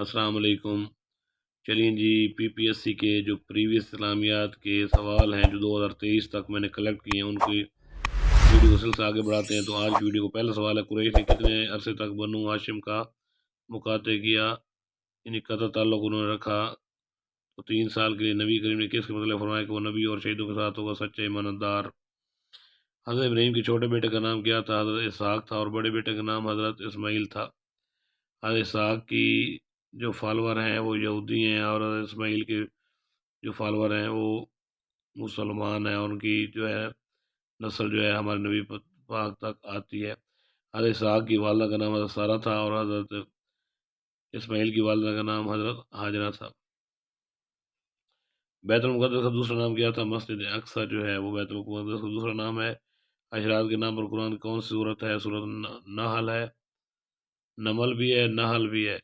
السلام علیکم۔ چلیں جی، پی پی ایس سی کے جو پریویس اسلامیات کے سوال ہیں جو 2023 تک میں نے کلیکٹ کیے ہیں ان کی ویڈیو کو سلسلہ آگے بڑھاتے ہیں۔ تو آج کی ویڈیو کو پہلا سوال ہے، قریش نے کتنے عرصے تک بنو ہاشم کا مقاطع کیا، یعنی قطع تعلق انہوں نے رکھا؟ تو 3 سال کے لیے۔ نبی کریم نے کس کے متعلق فرمایا کہ وہ نبی اور شہیدوں کے ساتھ ہوگا سچا ایماندار؟ حضرت ابراہیم کے چھوٹے بیٹے کا نام کیا تھا؟ حضرت اسحاق تھا، اور بڑے بیٹے کا نام حضرت اسماعیل تھا۔ حضرت اسحاق کی جو فالور ہیں وہ یہودی ہیں، اور حضرت اسماعیل کے جو فالور ہیں وہ مسلمان ہیں، اور ان کی جو ہے نسل جو ہے ہمارے نبی پاک تک آتی ہے۔ حضرت اسحاق کی والدہ کا نام حضرت سارہ تھا، اور حضرت اسماعیل کی والدہ کا نام حضرت ہاجرہ تھا۔ بیت المقدس کا دوسرا نام کیا تھا؟ مسجد اقصی جو ہے وہ بیت المقدس کا دوسرا نام ہے۔ حشرات کے نام پر قرآن کون سی صورت ہے؟ صورت نحل ہے، نمل بھی ہے، نحل بھی ہے۔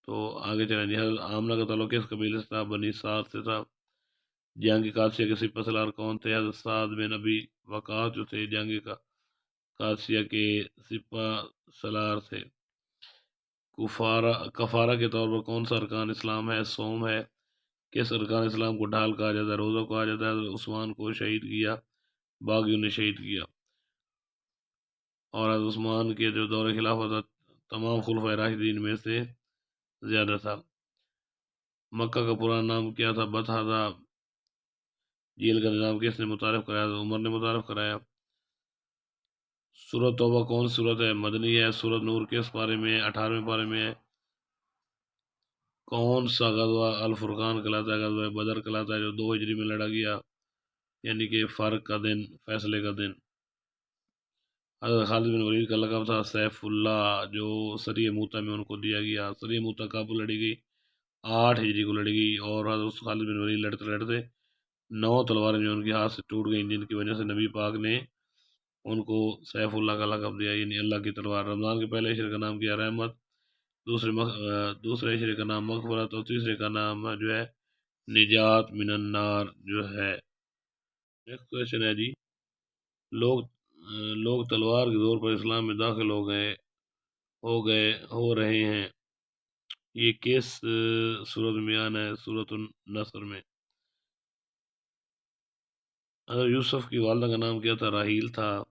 تو آگے چلیں جی۔ حضرت آمنہ کا تعلق کس قبیلے سے تھا؟ بنی سعد سے تھا۔ جنگ قادسیہ کے سپہ سالار کون تھے؟ حضرت سعد بن ابی وقاص جو تھے جنگ قادسیہ کے سپہ سالار تھے۔ کفارہ کے طور پر کون سا ارکان اسلام ہے؟ صوم ہے۔ کس ارکان اسلام کو ڈھال کہا جاتا ہے؟ روزہ کہا جاتا ہے۔ حضرت عثمان کو شہید کیا، باغیوں نے شہید کیا۔ اور حضرت عثمان کے جو دور خلافت تمام خلفائے راشدین میں سے زیادہ تھا۔ مکہ کا پرانا نام کیا تھا؟ بطحہ تھا۔ جیل کا نظام کس نے متعارف کرایا؟ حضرت عمر نے متعارف کرایا۔ سورۃ توبہ کون سی سورت ہے؟ مدنی ہے۔ سورۃ نور کس پارے میں ہے؟ 18ویں پارے میں ہے۔ کون سا غزوہ الفرقان کہلاتا ہے؟ غزوہ بدر کہلاتا ہے، جو 2 ہجری میں لڑا گیا، یعنی کہ فرق کا دن، فیصلے کا دن۔ حضرت خالد بن ولید کا لقب تھا سیف اللہ، جو سریہ موتہ میں ان کو دیا گیا۔ سریہ موتہ کب لڑی گئی؟ 8 ہجری کو لڑی گئی، اور حضرت خالد بن ولید لڑتے لڑتے 9 تلواریں جو ان کے ہاتھ سے ٹوٹ گئیں، جن کی وجہ سے نبی پاک نے ان کو سیف اللہ کا لقب دیا، یعنی اللہ کی تلوار۔ رمضان کے پہلے عشرے کا نام کیا؟ رحمت۔ دوسرے عشرے کا نام مغفرت، اور تیسرے کا نام جو ہے نجات من النار جو ہے۔ نیکسٹ کویشچن ہے جی، لوگ تلوار کے زور پر اسلام میں داخل ہو رہے ہیں، یہ کس سورت میں بیان ہے؟ سورۃ النصر میں۔ حضرت یوسف کی والدہ کا نام کیا تھا؟ راحیل تھا،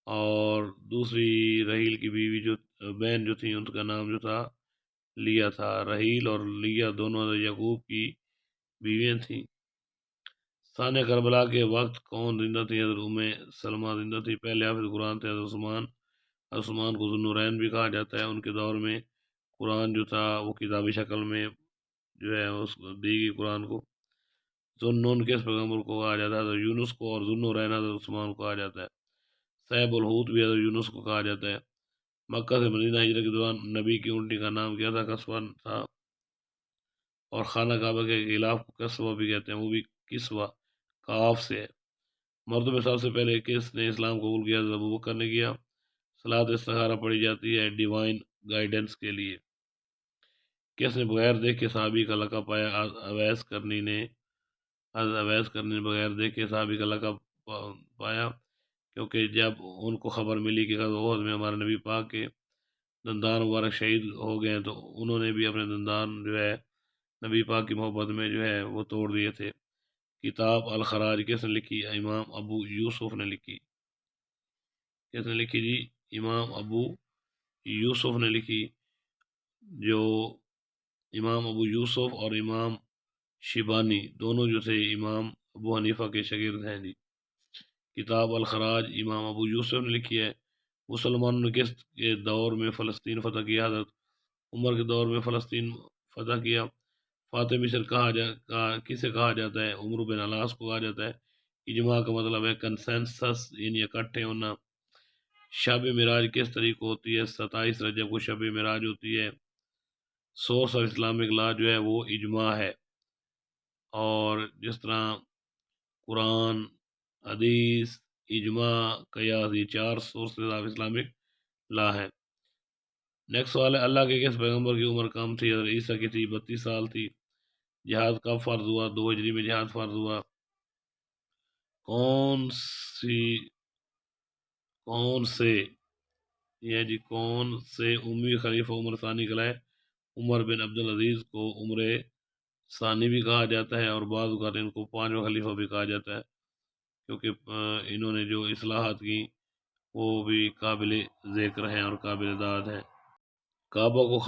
اور دوسری راحیل کی بیوی جو بہن جو تھی ان کا نام جو تھا لیا تھا۔ راحیل اور لیا دونوں حضرت یعقوب کی بیویاں تھیں۔ ثانیہ کربلا کے وقت کون زندہ تھی؟ حضرت ام سلمہ زندہ تھی۔ پہلے حافظ قرآن تھے حضرت عثمان۔ حضرت عثمان کو ذو النورین بھی کہا جاتا ہے۔ ان کے دور میں قرآن جو تھا وہ کتابی شکل میں جو ہے اس کو دی گئی قرآن کو۔ ذو النون کس پیغمبر کو کہا جاتا ہے؟ حضرت یونس کو، اور ذو النورین حضرت عثمان کو کہا جاتا ہے۔ صاحب الحوت بھی حضرت یونس کو کہا جاتا ہے۔ مکہ سے مدینہ ہجرت کے دوران نبی کی اونٹی کا نام کیا تھا؟ قصوہ تھا۔ اور خانہ کعبہ کے غلاف کو قصوہ بھی کہتے ہیں، وہ بھی کسوہ کاف سے ہے۔ مردوں میں سب سے پہلے کس نے اسلام قبول کیا؟ حضرت ابوبکر نے کیا۔ صلاۃ استخارہ پڑھی جاتی ہے ڈیوائن گائیڈنس کے لیے۔ کس نے بغیر دیکھے صحابی کا لقب پایا؟ اویس کرنی نے۔ حضرت اویس کرنی نے بغیر دیکھے صحابی کا لقب پایا، کیونکہ جب ان کو خبر ملی کہ غزوہ احد میں ہمارے نبی پاک کے دندان مبارک شہید ہو گئے ہیں، تو انہوں نے بھی اپنے دندان جو ہے نبی پاک کی محبت میں جو ہے وہ توڑ دیے تھے۔ کتاب الخراج کس نے لکھی؟ امام ابو یوسف نے لکھی۔ کس نے لکھی جی؟ امام ابو یوسف نے لکھی، جو امام ابو یوسف اور امام شیبانی دونوں جو تھے امام ابو حنیفہ کے شاگرد ہیں جی۔ کتاب الخراج امام ابو یوسف نے لکھی ہے۔ مسلمانوں نے کس کے دور میں فلسطین فتح کیا؟ حضرت عمر کے دور میں فلسطین فتح کیا۔ فاتح مصر کسے کہا جاتا ہے؟ عمرو بن العاص کو کہا جاتا ہے۔ اجماع کا مطلب ہے کنسنسس، یعنی اکٹھے ہونا۔ شب معراج کس تاریخ کو ہوتی ہے؟ 27 رجب کو شب معراج ہوتی ہے۔ سورس آف اسلامک لا جو ہے وہ اجماع ہے، اور جس طرح قرآن، حدیث، اجماع، قیاس، یہ 4 سورسز آف اسلامک لا ہے۔ نیکسٹ سوال ہے، اللہ کے کس پیغمبر کی عمر کم تھی؟ حضرت عیسیٰ کی تھی، 32 سال تھی۔ جہاد کب فرض ہوا؟ 2 ہجری میں جہاد فرض ہوا۔ کون سے امی خلیفہ عمر ثانی کہلائے؟ عمر بن عبدالعزیز کو عمر ثانی بھی کہا جاتا ہے، اور بعض اوقات ان کو پانچواں خلیفہ بھی کہا جاتا ہے، کیونکہ انہوں نے جو اصلاحات کی وہ بھی قابل ذکر ہیں اور قابل داد ہیں۔ کعبہ کو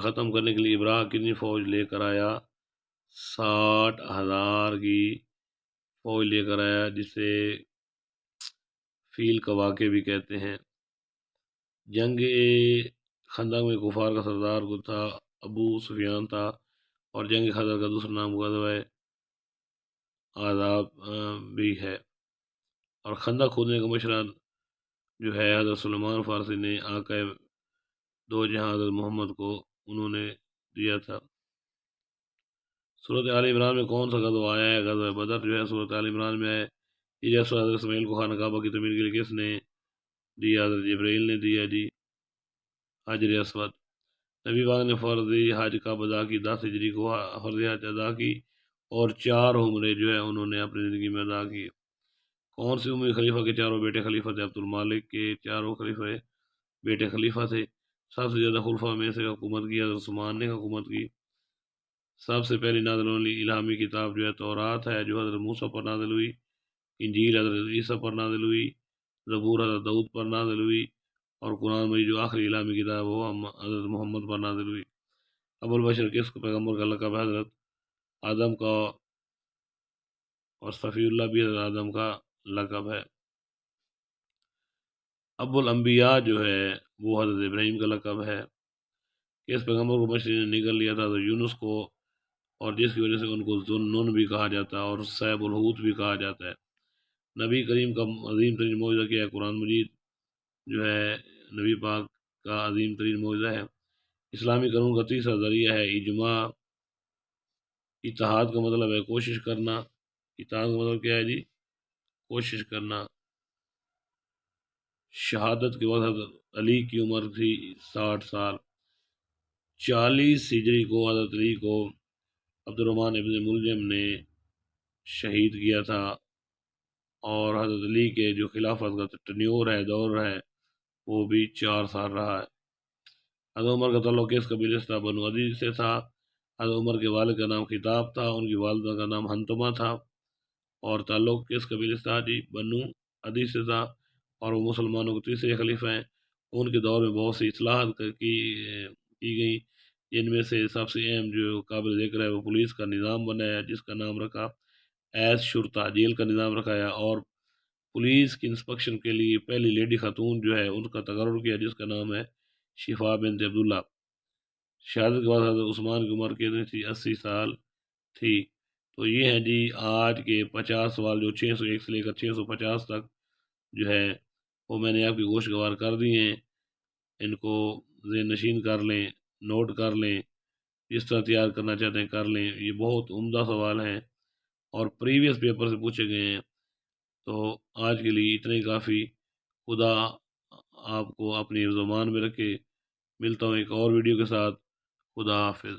ختم کرنے کے لیے ابراہ کتنی فوج لے کر آیا؟ 60,000 کی فوج لے کر آیا، جسے فیل کا واقع بھی کہتے ہیں۔ جنگ خندق میں کفار کا سردار کو تھا ابو سفیان تھا، اور جنگ خندق کا دوسرا نام غزوہ آزاب بھی ہے، اور خندق کھودنے کا مشورہ جو ہے حضرت سلیمان فارسی نے آقا دو جہاں حضرت محمد کو انہوں نے دیا تھا۔ سورۃ آل عمران میں کون سا غزوہ آیا ہے؟ غزوہ بدر جو ہے سورۃ آل عمران میں آیا ہے۔ یہ جیسا حضرت اسماعیل کو خانہ کعبہ کی تعمیر کے لیے کس نے دیا؟ حضرت جبرائیل نے دیا جی، حجر اسود۔ نبی پاک نے فرضی حج کب ادا کی؟ 10 ہجری کو فرضی حج ادا کی، اور 4 عمرے جو ہے انہوں نے اپنی زندگی میں ادا کی۔ کون سی امی خلیفہ کے چاروں بیٹے خلیفہ تھے؟ عبد المالک کے چاروں خلیفہ بیٹے خلیفہ تھے۔ سب سے زیادہ خلفاء میں سے حکومت کی حضرت عثمان نے حکومت کی۔ سب سے پہلی نازل ہونے والی الہامی کتاب جو ہے تورات ہے، جو حضرت موسیٰ پر نازل ہوئی۔ انجیل حضرت عیسیٰ پر نازل ہوئی۔ زبور حضرت داؤد پر نازل ہوئی، اور قرآن مجید جو آخری الہامی کتاب وہ حضرت محمد پر نازل ہوئی۔ ابو البشر کس پیغمبر کا لقب ہے؟ حضرت آدم کا، اور صفی اللہ بھی حضرت آدم کا لقب ہے۔ ابو الانبیاء جو ہے وہ حضرت ابراہیم کا لقب ہے۔ کس پیغمبر کو مچھلی نے نگل لیا تھا؟ حضرت یونس کو، اور جس کی وجہ سے ان کو ذوالنون بھی کہا جاتا ہے اور صیب الحوت بھی کہا جاتا ہے۔ نبی کریم کا عظیم ترین معجزہ کیا ہے؟ قرآن مجید جو ہے نبی پاک کا عظیم ترین معجزہ ہے۔ اسلامی قانون کا تیسرا ذریعہ ہے اجماع۔ اتحاد کا مطلب ہے کوشش کرنا۔ اتحاد کا مطلب کیا ہے جی؟ کوشش کرنا۔ شہادت کے وقت حضرت علی کی عمر تھی 60 سال۔ 40 ہجری کو حضرت علی کو عبد الرحمن ابن ملجم نے شہید کیا تھا، اور حضرت علی کے جو خلافت کا ٹنیور ہے، دور ہے، وہ بھی 4 سال رہا ہے۔ حضرت عمر کا تعلق کس قبیلے سے تھا؟ بنو عدی سے تھا۔ حضرت عمر کے والد کا نام خطاب تھا، ان کی والدہ کا نام حنتمہ تھا، اور تعلق کس قبیلے سے تھا جی؟ بنو عدی سے تھا، اور وہ مسلمانوں کے تیسرے خلیفہ ہیں۔ ان کے دور میں بہت سی اصلاحات کی گئی، جن میں سے سب سے اہم جو قابل ذکر ہے وہ پولیس کا نظام بنایا، جس کا نام رکھا ایس شرطہ، جیل کا نظام رکھایا، اور پولیس کی انسپیکشن کے لیے پہلی لیڈی خاتون جو ہے ان کا تقرر کیا، جس کا نام ہے شفا بنت عبداللہ۔ شہادت کے بعد حضرت عثمان کی عمر کتنی تھی؟ 80 سال تھی۔ تو یہ ہیں جی آج کے 50 سوال، جو 601 سے لے کر 650 تک جو ہے وہ میں نے آپ کی گوشت گوار کر دی ہیں۔ ان کو ذہن نشین کر لیں، نوٹ کر لیں، جس طرح تیار کرنا چاہتے ہیں کر لیں۔ یہ بہت عمدہ سوال ہیں اور پریویس پیپر سے پوچھے گئے ہیں۔ تو آج کے لیے اتنا ہی کافی۔ خدا آپ کو اپنی زبان میں رکھے۔ ملتا ہوں ایک اور ویڈیو کے ساتھ۔ خدا حافظ۔